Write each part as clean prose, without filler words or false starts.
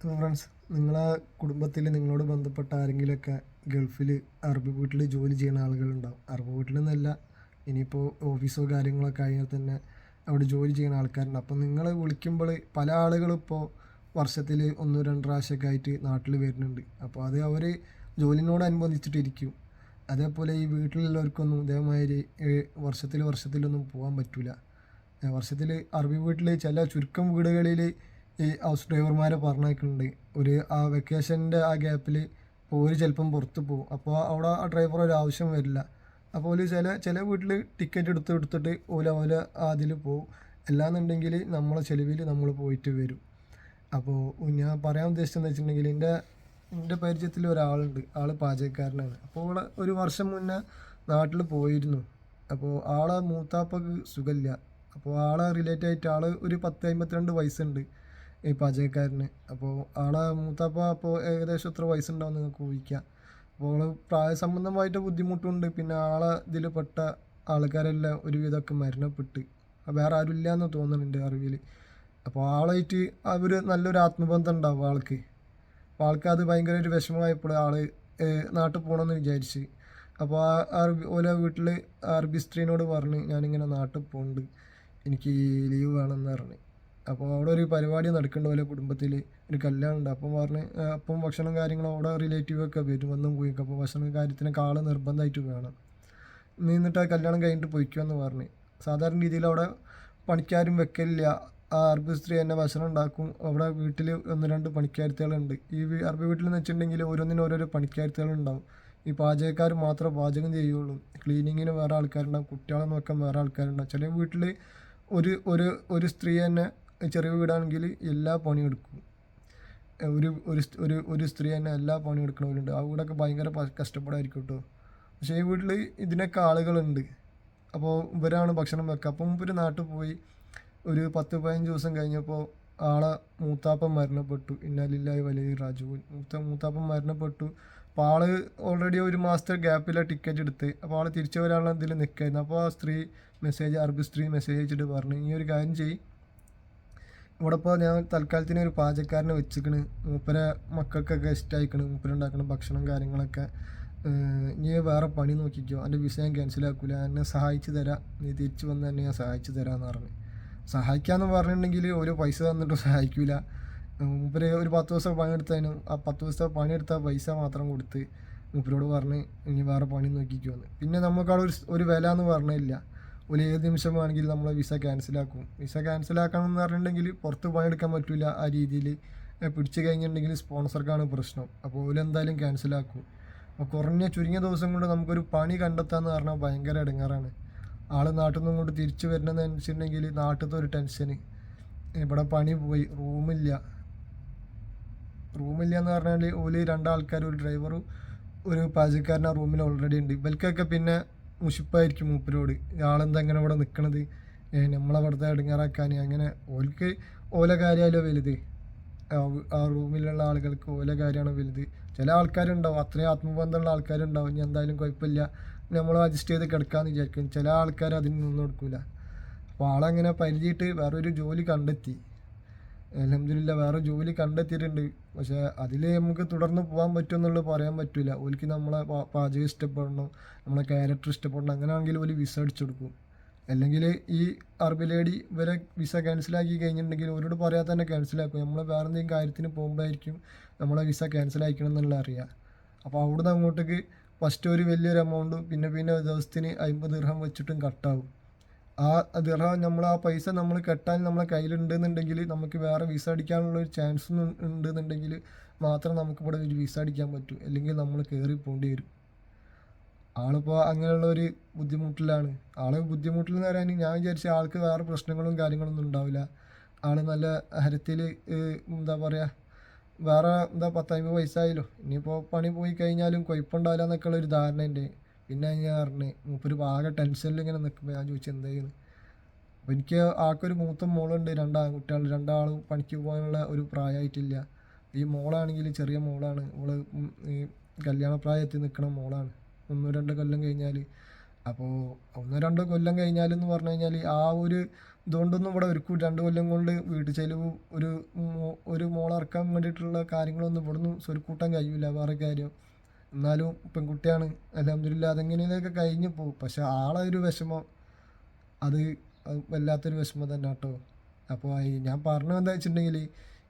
അപ്പോൾ ഫ്രണ്ട്സ്, നിങ്ങളെ കുടുംബത്തിൽ നിങ്ങളോട് ബന്ധപ്പെട്ട ആരെങ്കിലുമൊക്കെ ഗൾഫിൽ അറബി വീട്ടിൽ ജോലി ചെയ്യുന്ന ആളുകളുണ്ടാവും. അറബി വീട്ടിൽ നിന്നല്ല, ഇനിയിപ്പോൾ ഓഫീസോ കാര്യങ്ങളൊക്കെ ആയാൽ തന്നെ അവിടെ ജോലി ചെയ്യുന്ന ആൾക്കാരുണ്ട്. അപ്പോൾ നിങ്ങൾ വിളിക്കുമ്പോൾ പല ആളുകളും ഇപ്പോൾ വർഷത്തിൽ ഒന്ന് രണ്ട് പ്രാവശ്യമൊക്കെ ആയിട്ട് നാട്ടിൽ വരുന്നുണ്ട്. അപ്പോൾ അത് അവർ ജോലിനോടനുബന്ധിച്ചിട്ടിരിക്കും. അതേപോലെ ഈ വീട്ടിലുള്ളവർക്കൊന്നും ഇതേമാതിരി വർഷത്തിലൊന്നും പോകാൻ പറ്റില്ല. വർഷത്തിൽ അറബി വീട്ടിൽ ചില ചുരുക്കം വീടുകളിൽ ഈ ഹൗസ് ഡ്രൈവർമാരെ പറഞ്ഞേക്കുന്നുണ്ട്. ആ വെക്കേഷൻ്റെ ആ ഗ്യാപ്പിൽ ഓര് ചിലപ്പം പുറത്ത് പോകും. അപ്പോൾ അവിടെ ആ ഡ്രൈവർ ഒരു ആവശ്യം വരില്ല. അപ്പോൾ ചില വീട്ടിൽ ടിക്കറ്റ് എടുത്തിട്ട് ഓല അതിൽ പോകും. അല്ലാന്നുണ്ടെങ്കിൽ നമ്മളെ ചിലവിൽ നമ്മൾ പോയിട്ട് വരും. അപ്പോൾ ഞാൻ പറയാൻ ഉദ്ദേശിച്ചതെന്ന് വെച്ചിട്ടുണ്ടെങ്കിൽ എൻ്റെ പരിചയത്തിൽ ഒരാളുണ്ട്. ആൾ പാചകക്കാരനാണ്. അപ്പോൾ ഒരു വർഷം മുന്നേ നാട്ടിൽ പോയിരുന്നു. അപ്പോൾ ആളെ മൂത്താപ്പക്ക് സുഖമില്ല. അപ്പോൾ ആളെ റിലേറ്റ് ആയിട്ട് ആൾ ഒരു 52 വയസ്സുണ്ട് ഈ പാചകക്കാരന്. അപ്പോൾ ആളെ മൂത്താപ്പ അപ്പോൾ ഏകദേശം എത്ര വയസ്സുണ്ടാവും നിങ്ങൾക്ക് ഊഹിക്കാം. അപ്പോൾ പ്രായസംബന്ധമായിട്ട് ബുദ്ധിമുട്ടുണ്ട്. പിന്നെ ആളെ ഇതിൽ പെട്ട ആൾക്കാരെല്ലാം ഒരുവിധമൊക്കെ മരണപ്പെട്ട്, വേറെ ആരും ഇല്ലയെന്ന് തോന്നുന്നുണ്ട് അറിവിൽ. അപ്പോൾ ആളായിട്ട് അവർ നല്ലൊരു ആത്മബന്ധം ഉണ്ടാവും ആൾക്ക്. അപ്പോൾ ആൾക്ക് അത് ഭയങ്കര ഒരു വിഷമമായപ്പോൾ ആൾ നാട്ടിൽ പോകണമെന്ന് വിചാരിച്ച്. അപ്പോൾ ഓരോ വീട്ടിൽ അറബി സ്ത്രീനോട് പറഞ്ഞ് ഞാനിങ്ങനെ നാട്ടിൽ പോകുന്നുണ്ട്, എനിക്ക് ലീവ് വേണമെന്ന് പറഞ്ഞ്. അപ്പോൾ അവിടെ ഒരു പരിപാടി നടക്കേണ്ട പോലെ കുടുംബത്തിൽ ഒരു കല്യാണം ഉണ്ട്. അപ്പം പറഞ്ഞ് അപ്പം ഭക്ഷണം കാര്യങ്ങളും അവിടെ റിലേറ്റീവൊക്കെ വരും, വന്നും പോയി. അപ്പോൾ ഭക്ഷണ കാര്യത്തിനൊക്കെ ആൾ നിർബന്ധമായിട്ട് വേണം. നിന്നിട്ട് ആ കല്യാണം കഴിഞ്ഞിട്ട് പൊയ്ക്കുമെന്ന് പറഞ്ഞ്. സാധാരണ രീതിയിൽ അവിടെ പണിക്കാരും വെക്കലില്ല. ആ അറബി സ്ത്രീ തന്നെ ഭക്ഷണം ഉണ്ടാക്കും. അവിടെ വീട്ടിൽ 1-2 പണിക്കാരുത്തികളുണ്ട്. ഈ അറബി വീട്ടിൽ എന്ന് വെച്ചിട്ടുണ്ടെങ്കിൽ ഓരോന്നിനും പണിക്കാരുത്തികളുണ്ടാവും. ഈ പാചകക്കാർ മാത്രമേ പാചകം ചെയ്യുള്ളൂ. ക്ലീനിങ്ങിന് വേറെ ആൾക്കാരുണ്ടാവും, കുട്ടികളെ നോക്കാൻ വേറെ ആൾക്കാരുണ്ടാവും. ചില വീട്ടിൽ ഒരു ഒരു ഒരു സ്ത്രീ തന്നെ, ചെറിയ വീടാണെങ്കിൽ എല്ലാ പണിയും എടുക്കും. ഒരു ഒരു ഒരു സ്ത്രീ തന്നെ എല്ലാ പണിയും എടുക്കണവരുണ്ട്. ആ വീടൊക്കെ ഭയങ്കര കഷ്ടപ്പാടായിരിക്കും കേട്ടോ. പക്ഷേ ഈ വീട്ടിൽ ഇതിനൊക്കെ ആളുകളുണ്ട്. അപ്പോൾ ഇവരാണ് ഭക്ഷണം വെക്കുക. അപ്പം ഇവർ നാട്ടിൽ പോയി ഒരു 10-15 ദിവസം കഴിഞ്ഞപ്പോൾ ആളെ മൂത്താപ്പൻ മരണപ്പെട്ടു. ഇന്നാലില്ലാഹി വലൈഹി റാജിഊൻ. മൂത്താപ്പൻ മരണപ്പെട്ടു. അപ്പോൾ ആൾ ഓൾറെഡി ഒരു മാസത്തെ ഗ്യാപ്പിലാണ് ടിക്കറ്റ് എടുത്ത്. അപ്പോൾ ആൾ തിരിച്ചു വരാനുള്ള ഇതിൽ നിൽക്കായിരുന്നു. അപ്പോൾ ആ അറബി സ്ത്രീ മെസ്സേജ് അയച്ചിട്ട് പറഞ്ഞു, ഈ ഒരു കാര്യം ചെയ്യും, ഇവിടെ ഇപ്പോൾ ഞാൻ തൽക്കാലത്തിന് ഒരു പാചകക്കാരനെ വെച്ചിക്കണ്, മൂപ്പരെ മക്കൾക്കൊക്കെ ഇഷ്ടമായിക്കണ്, മൂപ്പരുണ്ടാക്കണം ഭക്ഷണം കാര്യങ്ങളൊക്കെ, നീ വേറെ പണി നോക്കിക്കോ, എൻ്റെ വിസ ഞാൻ ക്യാൻസലാക്കൂല, എന്നെ സഹായിച്ചു തരാം, നീ തിരിച്ചു വന്ന് തന്നെ ഞാൻ സഹായിച്ചു തരാമെന്ന് പറഞ്ഞു. സഹായിക്കാമെന്ന് പറഞ്ഞിട്ടുണ്ടെങ്കിൽ ഒരു പൈസ തന്നിട്ട് സഹായിക്കില്ല. മൂപ്പര് ഒരു 10 ദിവസം പണിയെടുത്തതിനും ആ 10 ദിവസത്തെ പണിയെടുത്ത പൈസ മാത്രം കൊടുത്ത് മൂപ്പരോട് പറഞ്ഞ് ഇനി വേറെ പണി നോക്കിക്കുമെന്ന്. പിന്നെ നമുക്കവിടെ ഒരു വില എന്ന് പറഞ്ഞില്ല. ഏത് നിമിഷം വേണമെങ്കിൽ നമ്മളെ വിസ ക്യാൻസലാക്കും. വിസ ക്യാൻസലാക്കണം എന്ന് പറഞ്ഞിട്ടുണ്ടെങ്കിൽ പുറത്ത് പണിയെടുക്കാൻ പറ്റില്ല. ആ രീതിയിൽ പിടിച്ചു കഴിഞ്ഞിട്ടുണ്ടെങ്കിൽ സ്പോൺസർക്കാണ് പ്രശ്നം. അപ്പോൾ ഓലെന്തായാലും ക്യാൻസലാക്കും. അപ്പോൾ ചുരുങ്ങിയ ദിവസം കൊണ്ട് നമുക്കൊരു പണി കണ്ടെത്താമെന്ന് പറഞ്ഞാൽ ഭയങ്കര ഇടങ്ങാറാണ്. ആൾ നാട്ടിൽ നിന്നും കൊണ്ട് തിരിച്ചു വരണമെന്ന് വെച്ചിട്ടുണ്ടെങ്കിൽ നാട്ടിലത്തെ ഒരു ടെൻഷന്, ഇവിടെ പണി പോയി, റൂമില്ല എന്ന് പറഞ്ഞാൽ ഓല് 2 ആൾക്കാർ, ഒരു ഡ്രൈവറും ഒരു പാചകക്കാരൻ ആ റൂമിൽ ഓൾറെഡി ഉണ്ട്. ഇവൽക്കൊക്കെ പിന്നെ മുഷിപ്പായിരിക്കും മൂപ്പരോട്, ആളെന്താ ഇങ്ങനെ ഇവിടെ നിൽക്കണത്, നമ്മളവിടുത്തെ ഇടങ്ങാറാക്കാൻ. അങ്ങനെ ഓല കാര്യമായാലോ വലുത്, ആ റൂമിലുള്ള ആളുകൾക്ക് ഓല കാര്യമാണോ വലുത്. ചില ആൾക്കാരുണ്ടാവും അത്രയും ആത്മബന്ധമുള്ള ആൾക്കാരുണ്ടാവും, ഇനി എന്തായാലും കുഴപ്പമില്ല നമ്മൾ അഡ്ജസ്റ്റ് ചെയ്ത് കിടക്കാമെന്ന് വിചാരിക്കും. ചില ആൾക്കാർ അതിന് നിന്നും കൊടുക്കില്ല. അപ്പോൾ ആളങ്ങനെ പരിചയമായിട്ട് വേറൊരു ജോലി കണ്ടെത്തി. അൽഹംദുലില്ലാ വേറെ ജോലി കണ്ടെത്തിയിട്ടുണ്ട്. പക്ഷേ അതിൽ നമുക്ക് തുടർന്ന് പോകാൻ പറ്റുമെന്നുള്ളത് പറയാൻ പറ്റില്ല. ഓൽക്ക് നമ്മളെ പാചകം ഇഷ്ടപ്പെടണം, നമ്മളെ ക്യാരക്ടർ ഇഷ്ടപ്പെടണം. അങ്ങനെയാണെങ്കിൽ ഓല് വിസ അടിച്ചു കൊടുക്കും. അല്ലെങ്കിൽ ഈ അറബി ലേഡി ഇവരെ വിസ ക്യാൻസലാക്കി കഴിഞ്ഞിട്ടുണ്ടെങ്കിൽ ഓരോട് പറയാതെ തന്നെ ക്യാൻസലാക്കും. നമ്മൾ വേറെ എന്തെങ്കിലും കാര്യത്തിന് പോകുമ്പോഴായിരിക്കും നമ്മളെ വിസ ക്യാൻസലാക്കണം എന്നുള്ള അറിയാം. അപ്പോൾ അവിടുന്ന് അങ്ങോട്ടേക്ക് ഫസ്റ്റ് ഒരു വലിയൊരു എമൗണ്ട്, പിന്നെ ഒരു ദിവസത്തിന് 50 ദിർഹം വെച്ചിട്ടും കട്ടാവും. ആ ദിർഹം നമ്മൾ ആ പൈസ നമ്മൾ കെട്ടാൻ നമ്മളെ കയ്യിലുണ്ടെന്നുണ്ടെങ്കിൽ നമുക്ക് വേറെ വിസ അടിക്കാനുള്ള ഒരു ചാൻസ് ഉണ്ടെന്നുണ്ടെങ്കിൽ മാത്രം നമുക്കിവിടെ ഒരു വിസ അടിക്കാൻ പറ്റൂ. അല്ലെങ്കിൽ നമ്മൾ കയറി പോകേണ്ടി വരും. ആളിപ്പോൾ അങ്ങനെയുള്ള ഒരു ബുദ്ധിമുട്ടിലാണ്. ബുദ്ധിമുട്ടിൽ എന്ന് പറയാൻ ഞാൻ വിചാരിച്ച ആൾക്ക് വേറെ പ്രശ്നങ്ങളും കാര്യങ്ങളൊന്നും ഉണ്ടാവില്ല. ആൾ നല്ല ഹരത്തിൽ എന്താ പറയുക, വേറെ 10-50 വയസ്സായാലോ, ഇനിയിപ്പോൾ പണി പോയി കഴിഞ്ഞാലും കുഴപ്പമുണ്ടാവില്ല എന്നൊക്കെയുള്ള ഒരു ധാരണ ഉണ്ട്. പിന്നെ ഞാൻ പറഞ്ഞ് മൂപ്പര് ആകെ ടെൻഷനിൽ ഇങ്ങനെ നിൽക്കുമ്പോൾ ഞാൻ ചോദിച്ചു എന്താ ചെയ്യുന്നത്. അപ്പോൾ എനിക്ക് ആൾക്കൊരു മൂത്ത മോളുണ്ട്, 2 ആൺകുട്ടികൾ, 2 ആളും പണിക്ക് പോകാനുള്ള ഒരു പ്രായമായിട്ടില്ല. ഈ മോളാണെങ്കിൽ ചെറിയ മോളാണ്. ഈ കല്യാണ പ്രായത്തിൽ നിൽക്കണ മോളാണ്. 1-2 കൊല്ലം കഴിഞ്ഞാൽ. അപ്പോൾ 1-2 കൊല്ലം കഴിഞ്ഞാലെന്ന് പറഞ്ഞു കഴിഞ്ഞാൽ ആ ഒരു ഇതുകൊണ്ടൊന്നും ഇവിടെ രണ്ട് കൊല്ലം കൊണ്ട് വീട്ടു ചെലവ് ഒരു മോളിറക്കാൻ വേണ്ടിയിട്ടുള്ള കാര്യങ്ങളൊന്നും ഇവിടുന്ന് സ്വരുക്കൂട്ടാൻ കഴിയില്ല. വേറെ കാര്യം, എന്നാലും പെൺകുട്ടിയാണ്, അൽഹംദുലില്ലാ അതെങ്ങനെയൊക്കെ കഴിഞ്ഞ് പോകും. പക്ഷെ ആളെ ഒരു വിഷമം, അത് വല്ലാത്തൊരു വിഷമം തന്നെ കേട്ടോ. അപ്പോൾ ഞാൻ പറഞ്ഞത് എന്താ വെച്ചിട്ടുണ്ടെങ്കിൽ,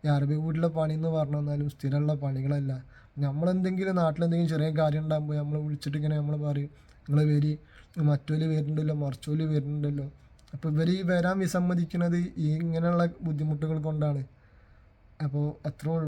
ഈ അറബി വീട്ടിലെ പണി എന്ന് പറഞ്ഞു തന്നാലും സ്ഥിരമുള്ള പണികളല്ല. നമ്മളെന്തെങ്കിലും നാട്ടിലെന്തെങ്കിലും ചെറിയ കാര്യം ഉണ്ടാകുമ്പോൾ നമ്മൾ വിളിച്ചിട്ട് ഇങ്ങനെ നമ്മൾ പറയും, നിങ്ങൾ വരി, മറ്റോല് വരുന്നുണ്ടല്ലോ, മറിച്ചോല് വരുന്നുണ്ടല്ലോ. അപ്പോൾ ഇവർ ഈ വരാൻ വിസമ്മതിക്കുന്നത് ഈ ഇങ്ങനെയുള്ള ബുദ്ധിമുട്ടുകൾ കൊണ്ടാണ്. അപ്പോൾ അത്രേ ഉള്ളൂ.